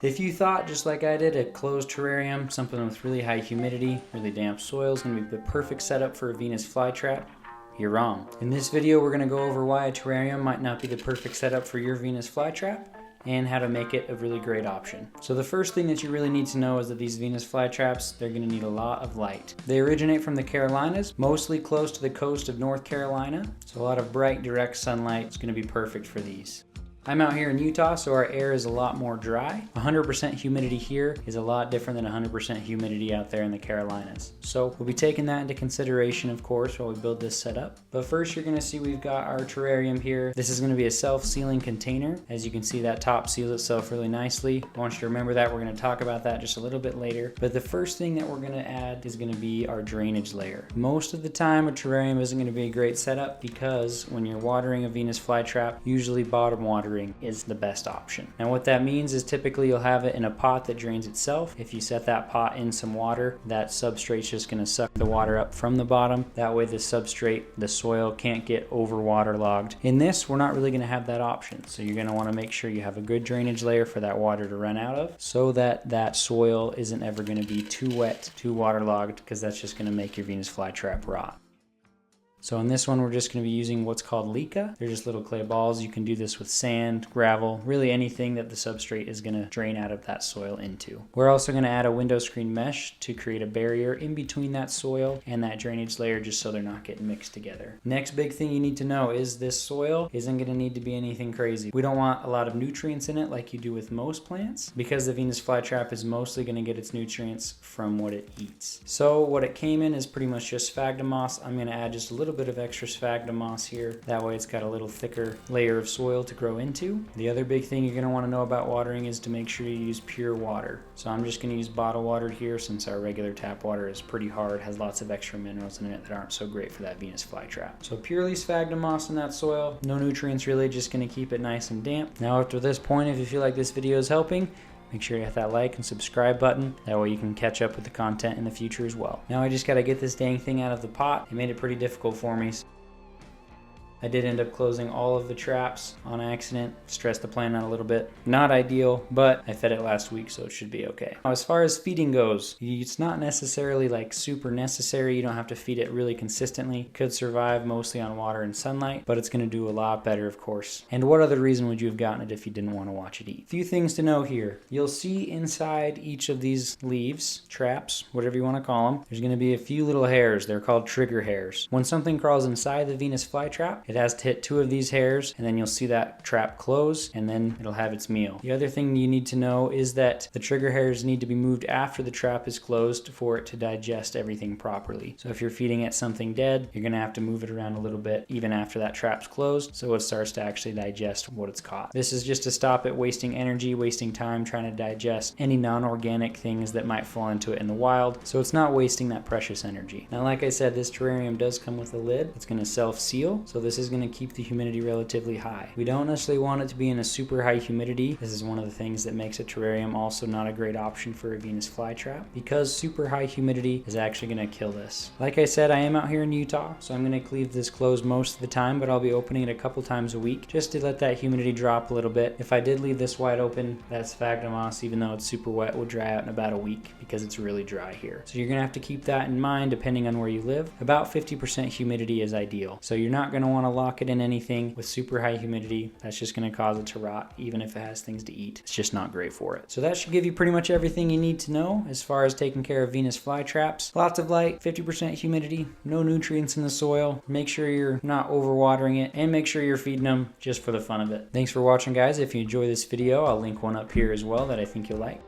If you thought, just like I did, a closed terrarium, something with really high humidity, really damp soil is going to be the perfect setup for a Venus flytrap, you're wrong. In this video, we're going to go over why a terrarium might not be the perfect setup for your Venus flytrap and how to make it a really great option. So the first thing that you really need to know is that these Venus flytraps, they're going to need a lot of light. They originate from the Carolinas, mostly close to the coast of North Carolina, so a lot of bright, direct sunlight is going to be perfect for these. I'm out here in Utah, so our air is a lot more dry. 100% humidity here is a lot different than 100% humidity out there in the Carolinas. So we'll be taking that into consideration, of course, while we build this setup. But first, you're gonna see we've got our terrarium here. This is gonna be a self-sealing container. As you can see, that top seals itself really nicely. I want you to remember that. We're gonna talk about that just a little bit later. But the first thing that we're gonna add is gonna be our drainage layer. Most of the time, a terrarium isn't gonna be a great setup because when you're watering a Venus flytrap, usually bottom water is the best option. Now what that means is typically you'll have it in a pot that drains itself. If you set that pot in some water, that substrate's just going to suck the water up from the bottom. That way the substrate, the soil, can't get over waterlogged. In this, we're not really going to have that option. So you're going to want to make sure you have a good drainage layer for that water to run out of so that that soil isn't ever going to be too wet, too waterlogged, because that's just going to make your Venus flytrap rot. So in this one, we're just going to be using what's called leca. They're just little clay balls. You can do this with sand, gravel, really anything that the substrate is going to drain out of that soil into. We're also going to add a window screen mesh to create a barrier in between that soil and that drainage layer just so they're not getting mixed together. Next big thing you need to know is this soil isn't going to need to be anything crazy. We don't want a lot of nutrients in it like you do with most plants because the Venus flytrap is mostly going to get its nutrients from what it eats. So what it came in is pretty much just sphagnum moss. I'm going to add just a little bit of extra sphagnum moss here. That way it's got a little thicker layer of soil to grow into. The other big thing you're going to want to know about watering is to make sure you use pure water. So I'm just going to use bottled water here since our regular tap water is pretty hard, has lots of extra minerals in it that aren't so great for that Venus flytrap. So purely sphagnum moss in that soil, no nutrients really, just going to keep it nice and damp. Now up to this point, if you feel like this video is helping, make sure you hit that like and subscribe button. That way you can catch up with the content in the future as well. Now I just gotta get this dang thing out of the pot. It made it pretty difficult for me. I did end up closing all of the traps on accident, stressed the plant out a little bit. Not ideal, but I fed it last week, so it should be okay. Now, as far as feeding goes, it's not necessarily like super necessary. You don't have to feed it really consistently. It could survive mostly on water and sunlight, but it's gonna do a lot better, of course. And what other reason would you have gotten it if you didn't want to watch it eat? Few things to know here. You'll see inside each of these leaves, traps, whatever you want to call them, there's gonna be a few little hairs. They're called trigger hairs. When something crawls inside the Venus flytrap, it has to hit 2 of these hairs and then you'll see that trap close and then it'll have its meal. The other thing you need to know is that the trigger hairs need to be moved after the trap is closed for it to digest everything properly. So if you're feeding it something dead, you're gonna have to move it around a little bit even after that trap's closed so it starts to actually digest what it's caught. This is just to stop it wasting energy, wasting time trying to digest any non-organic things that might fall into it in the wild, so it's not wasting that precious energy. Now like I said, this terrarium does come with a lid. It's gonna self-seal, so this is gonna keep the humidity relatively high. We don't necessarily want it to be in a super high humidity. This is one of the things that makes a terrarium also not a great option for a Venus flytrap because super high humidity is actually going to kill this. Like I said, I am out here in Utah, so I'm going to leave this closed most of the time, but I'll be opening it a couple times a week just to let that humidity drop a little bit. If I did leave this wide open, that sphagnum moss, even though it's super wet, will dry out in about a week because it's really dry here. So you're going to have to keep that in mind depending on where you live. About 50% humidity is ideal. So you're not going to want to lock it in anything with super high humidity. That's just going to cause it to rot even if it has things to eat. It's just not great for it. So that should give you pretty much everything you need to know as far as taking care of Venus flytraps. Lots of light, 50% humidity, no nutrients in the soil. Make sure you're not overwatering it and make sure you're feeding them just for the fun of it. Thanks for watching, guys. If you enjoy this video, I'll link one up here as well that I think you'll like.